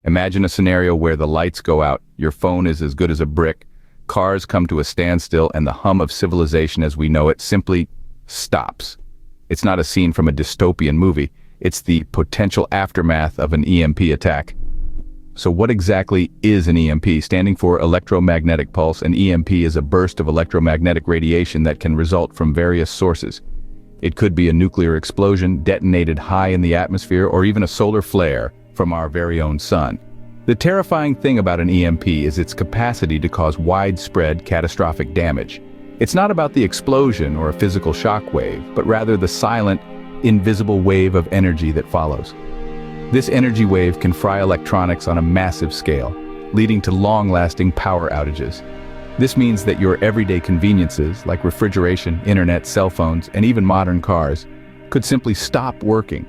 Imagine a scenario where the lights go out, your phone is as good as a brick, cars come to a standstill, and the hum of civilization as we know it simply stops. It's not a scene from a dystopian movie, it's the potential aftermath of an EMP attack. So what exactly is an EMP? Standing for Electromagnetic Pulse, an EMP is a burst of electromagnetic radiation that can result from various sources. It could be a nuclear explosion detonated high in the atmosphere, or even a solar flare from our very own sun. The terrifying thing about an EMP is its capacity to cause widespread, catastrophic damage. It's not about the explosion or a physical shock wave, but rather the silent, invisible wave of energy that follows. This energy wave can fry electronics on a massive scale, leading to long-lasting power outages. This means that your everyday conveniences, like refrigeration, internet, cell phones, and even modern cars, could simply stop working.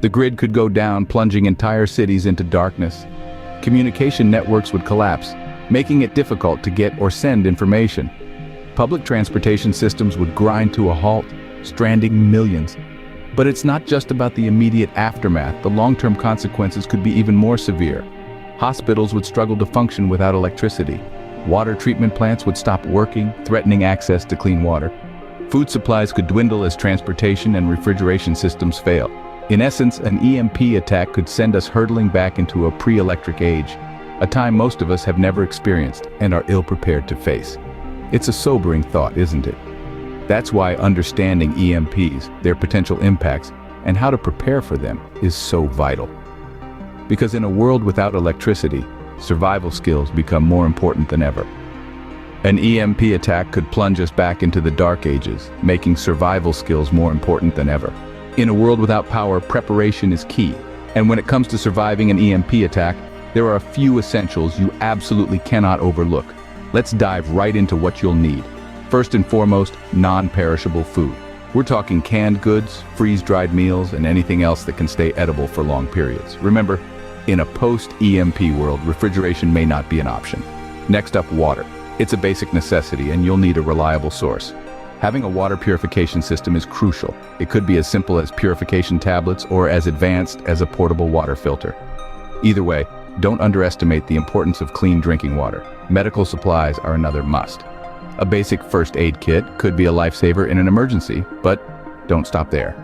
The grid could go down, plunging entire cities into darkness. Communication networks would collapse, making it difficult to get or send information. Public transportation systems would grind to a halt, stranding millions. But it's not just about the immediate aftermath. The long-term consequences could be even more severe. Hospitals would struggle to function without electricity. Water treatment plants would stop working, threatening access to clean water. Food supplies could dwindle as transportation and refrigeration systems fail. In essence, an EMP attack could send us hurtling back into a pre-electric age, a time most of us have never experienced and are ill-prepared to face. It's a sobering thought, isn't it? That's why understanding EMPs, their potential impacts, and how to prepare for them is so vital. Because in a world without electricity, survival skills become more important than ever. An EMP attack could plunge us back into the dark ages, making survival skills more important than ever. In a world without power, preparation is key. And when it comes to surviving an EMP attack, there are a few essentials you absolutely cannot overlook. Let's dive right into what you'll need. First and foremost, non-perishable food. We're talking canned goods, freeze-dried meals, and anything else that can stay edible for long periods. Remember, in a post-EMP world, refrigeration may not be an option. Next up, water. It's a basic necessity, and you'll need a reliable source. Having a water purification system is crucial. It could be as simple as purification tablets or as advanced as a portable water filter. Either way, don't underestimate the importance of clean drinking water. Medical supplies are another must. A basic first aid kit could be a lifesaver in an emergency, but don't stop there.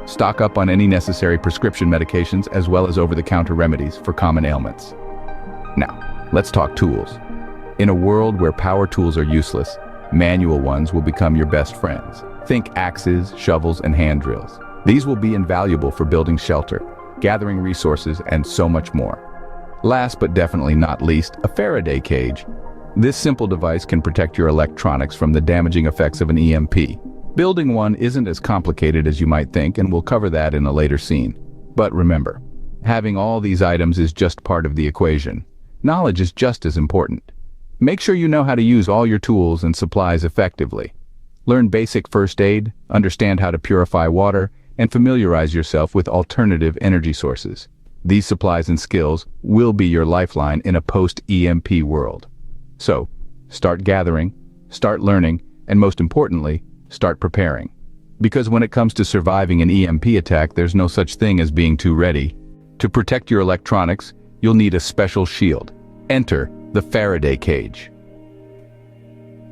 Stock up on any necessary prescription medications as well as over-the-counter remedies for common ailments. Now, let's talk tools. In a world where power tools are useless, manual ones will become your best friends. Think axes, shovels, and hand drills. These will be invaluable for building shelter, gathering resources, and so much more. Last but definitely not least, a Faraday cage. This simple device can protect your electronics from the damaging effects of an EMP. Building one isn't as complicated as you might think, and we'll cover that in a later scene. But remember, having all these items is just part of the equation. Knowledge is just as important. Make sure you know how to use all your tools and supplies effectively. Learn basic first aid, understand how to purify water, and familiarize yourself with alternative energy sources. These supplies and skills will be your lifeline in a post-EMP world. So, start gathering, start learning, and most importantly, start preparing. Because when it comes to surviving an EMP attack, there's no such thing as being too ready. To protect your electronics, you'll need a special shield. Enter the Faraday cage.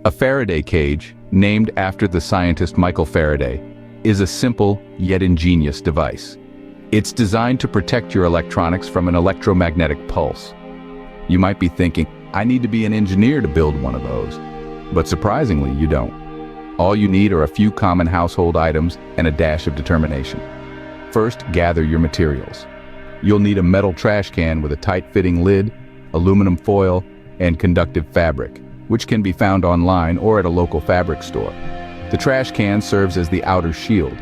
A Faraday cage, named after the scientist Michael Faraday, is a simple yet ingenious device. It's designed to protect your electronics from an electromagnetic pulse. You might be thinking, I need to be an engineer to build one of those. But surprisingly, you don't. All you need are a few common household items and a dash of determination. First, gather your materials. You'll need a metal trash can with a tight-fitting lid, aluminum foil, and conductive fabric, which can be found online or at a local fabric store. The trash can serves as the outer shield,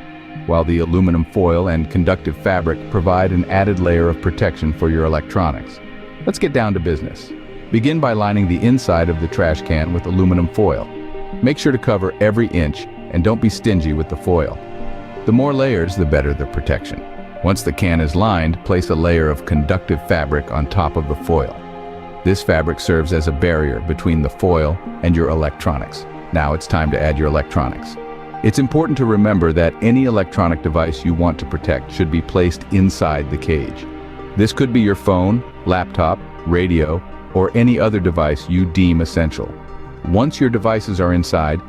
while the aluminum foil and conductive fabric provide an added layer of protection for your electronics. Let's get down to business. Begin by lining the inside of the trash can with aluminum foil. Make sure to cover every inch and don't be stingy with the foil. The more layers, the better the protection. Once the can is lined, place a layer of conductive fabric on top of the foil. This fabric serves as a barrier between the foil and your electronics. Now it's time to add your electronics. It's important to remember that any electronic device you want to protect should be placed inside the cage. This could be your phone, laptop, radio, or any other device you deem essential. Once your devices are inside,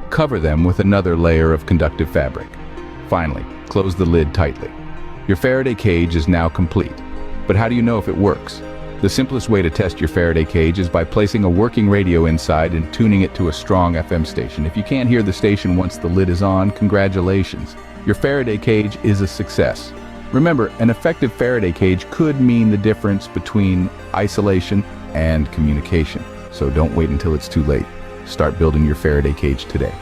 cover them with another layer of conductive fabric. Finally, close the lid tightly. Your Faraday cage is now complete. But how do you know if it works? The simplest way to test your Faraday cage is by placing a working radio inside and tuning it to a strong FM station. If you can't hear the station once the lid is on, congratulations. Your Faraday cage is a success. Remember, an effective Faraday cage could mean the difference between isolation and communication. So don't wait until it's too late. Start building your Faraday cage today.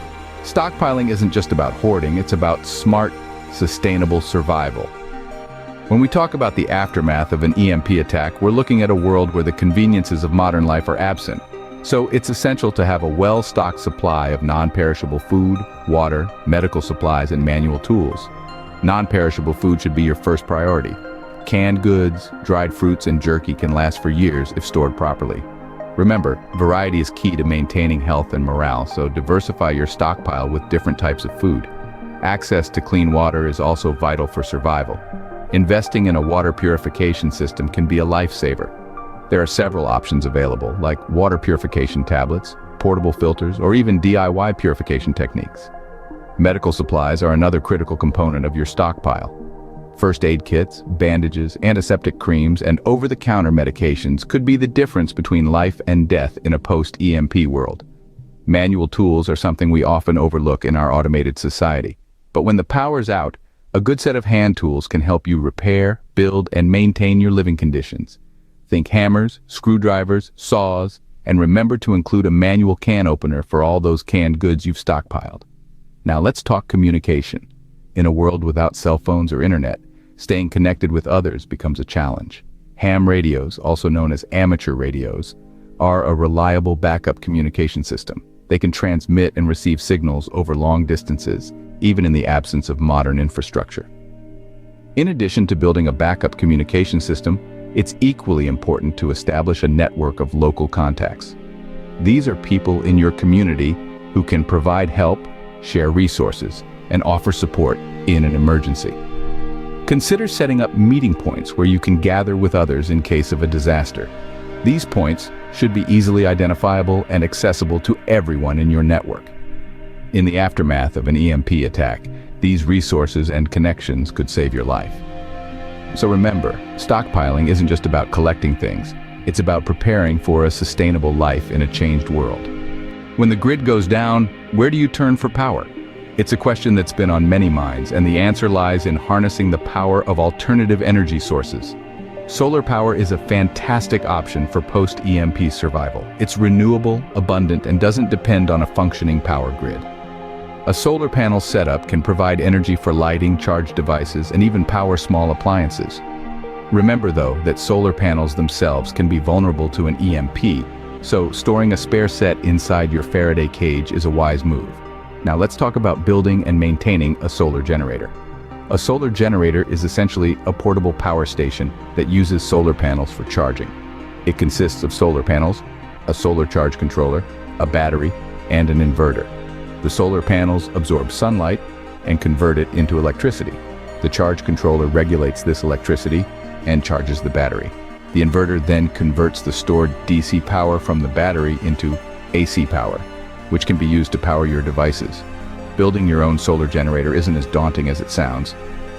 Stockpiling isn't just about hoarding, it's about smart, sustainable survival. When we talk about the aftermath of an EMP attack, we're looking at a world where the conveniences of modern life are absent. So it's essential to have a well-stocked supply of non-perishable food, water, medical supplies, and manual tools. Non-perishable food should be your first priority. Canned goods, dried fruits, and jerky can last for years if stored properly. Remember, variety is key to maintaining health and morale, so diversify your stockpile with different types of food. Access to clean water is also vital for survival. Investing in a water purification system can be a lifesaver. There are several options available, like water purification tablets, portable filters, or even DIY purification techniques. Medical supplies are another critical component of your stockpile. First aid kits, bandages, antiseptic creams, and over-the-counter medications could be the difference between life and death in a post-EMP world. Manual tools are something we often overlook in our automated society. But when the power's out, a good set of hand tools can help you repair, build, and maintain your living conditions. Think hammers, screwdrivers, saws, and remember to include a manual can opener for all those canned goods you've stockpiled. Now let's talk communication. In a world without cell phones or internet, staying connected with others becomes a challenge. Ham radios, also known as amateur radios, are a reliable backup communication system. They can transmit and receive signals over long distances, even in the absence of modern infrastructure. In addition to building a backup communication system, it's equally important to establish a network of local contacts. These are people in your community who can provide help, share resources, and offer support in an emergency. Consider setting up meeting points where you can gather with others in case of a disaster. These points should be easily identifiable and accessible to everyone in your network. In the aftermath of an EMP attack, these resources and connections could save your life. So remember, stockpiling isn't just about collecting things, it's about preparing for a sustainable life in a changed world. When the grid goes down, where do you turn for power? It's a question that's been on many minds, and the answer lies in harnessing the power of alternative energy sources. Solar power is a fantastic option for post-EMP survival. It's renewable, abundant, and doesn't depend on a functioning power grid. A solar panel setup can provide energy for lighting, charge devices, and even power small appliances. Remember, though, that solar panels themselves can be vulnerable to an EMP, so storing a spare set inside your Faraday cage is a wise move. Now let's talk about building and maintaining a solar generator. A solar generator is essentially a portable power station that uses solar panels for charging. It consists of solar panels, a solar charge controller, a battery, and an inverter. The solar panels absorb sunlight and convert it into electricity. The charge controller regulates this electricity and charges the battery. The inverter then converts the stored DC power from the battery into AC power, which can be used to power your devices. Building your own solar generator isn't as daunting as it sounds.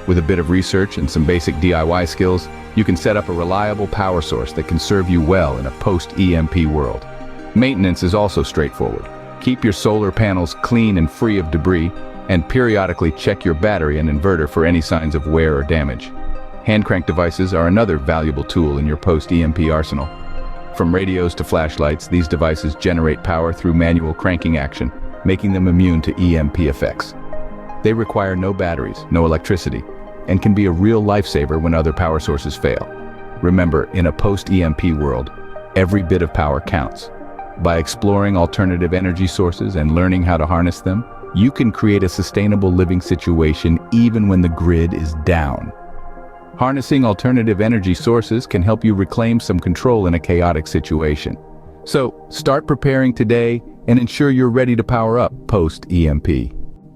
With a bit of research and some basic DIY skills, you can set up a reliable power source that can serve you well in a post-EMP world. Maintenance is also straightforward. Keep your solar panels clean and free of debris, and periodically check your battery and inverter for any signs of wear or damage. Hand crank devices are another valuable tool in your post-EMP arsenal. From radios to flashlights, these devices generate power through manual cranking action, making them immune to EMP effects. They require no batteries, no electricity, and can be a real lifesaver when other power sources fail. Remember, in a post-EMP world, every bit of power counts. By exploring alternative energy sources and learning how to harness them, you can create a sustainable living situation even when the grid is down. Harnessing alternative energy sources can help you reclaim some control in a chaotic situation. So, start preparing today and ensure you're ready to power up post-EMP.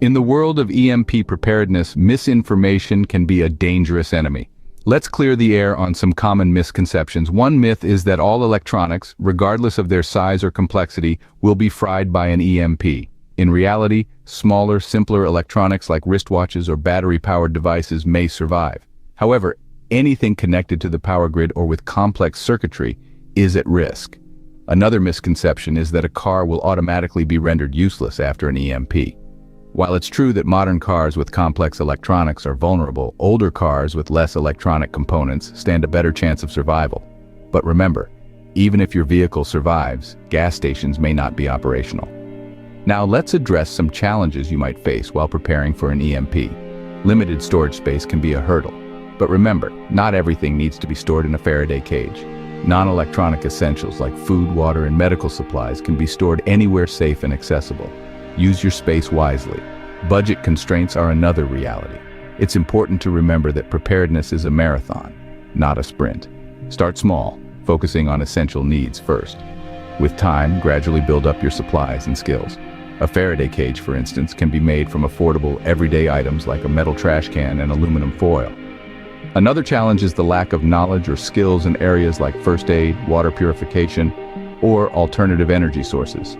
In the world of EMP preparedness, misinformation can be a dangerous enemy. Let's clear the air on some common misconceptions. One myth is that all electronics, regardless of their size or complexity, will be fried by an EMP. In reality, smaller, simpler electronics like wristwatches or battery-powered devices may survive. However, anything connected to the power grid or with complex circuitry is at risk. Another misconception is that a car will automatically be rendered useless after an EMP. While it's true that modern cars with complex electronics are vulnerable, older cars with less electronic components stand a better chance of survival. But remember, even if your vehicle survives, gas stations may not be operational. Now let's address some challenges you might face while preparing for an EMP. Limited storage space can be a hurdle. But remember, not everything needs to be stored in a Faraday cage. Non-electronic essentials like food, water, and medical supplies can be stored anywhere safe and accessible. Use your space wisely. Budget constraints are another reality. It's important to remember that preparedness is a marathon, not a sprint. Start small, focusing on essential needs first. With time, gradually build up your supplies and skills. A Faraday cage, for instance, can be made from affordable, everyday items like a metal trash can and aluminum foil. Another challenge is the lack of knowledge or skills in areas like first aid, water purification, or alternative energy sources.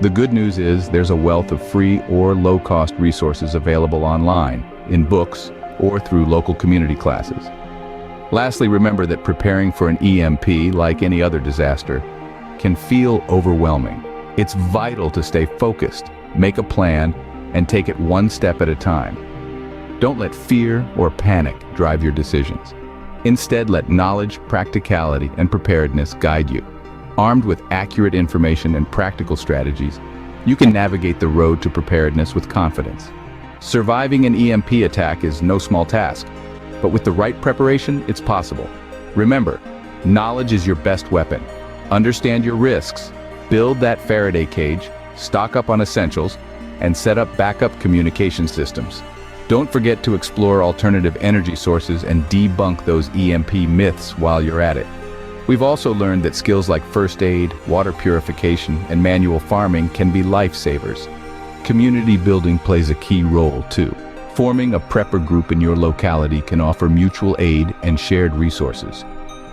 The good news is there's a wealth of free or low-cost resources available online, in books, or through local community classes. Lastly, remember that preparing for an EMP, like any other disaster, can feel overwhelming. It's vital to stay focused, make a plan, and take it one step at a time. Don't let fear or panic drive your decisions. Instead, let knowledge, practicality, and preparedness guide you. Armed with accurate information and practical strategies, you can navigate the road to preparedness with confidence. Surviving an EMP attack is no small task, but with the right preparation, it's possible. Remember, knowledge is your best weapon. Understand your risks, build that Faraday cage, stock up on essentials, and set up backup communication systems. Don't forget to explore alternative energy sources and debunk those EMP myths while you're at it. We've also learned that skills like first aid, water purification, and manual farming can be lifesavers. Community building plays a key role too. Forming a prepper group in your locality can offer mutual aid and shared resources.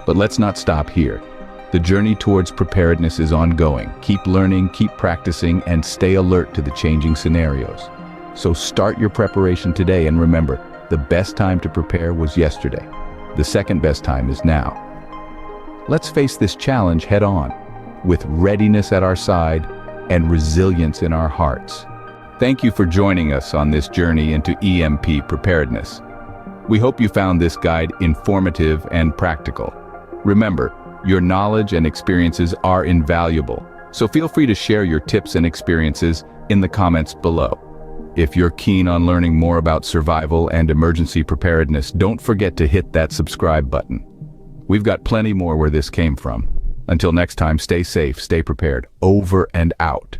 But let's not stop here. The journey towards preparedness is ongoing. Keep learning, keep practicing, and stay alert to the changing scenarios. So start your preparation today, and remember, the best time to prepare was yesterday. The second best time is now. Let's face this challenge head on, with readiness at our side and resilience in our hearts. Thank you for joining us on this journey into EMP preparedness. We hope you found this guide informative and practical. Remember, your knowledge and experiences are invaluable, so feel free to share your tips and experiences in the comments below. If you're keen on learning more about survival and emergency preparedness, don't forget to hit that subscribe button. We've got plenty more where this came from. Until next time, stay safe, stay prepared. Over and out.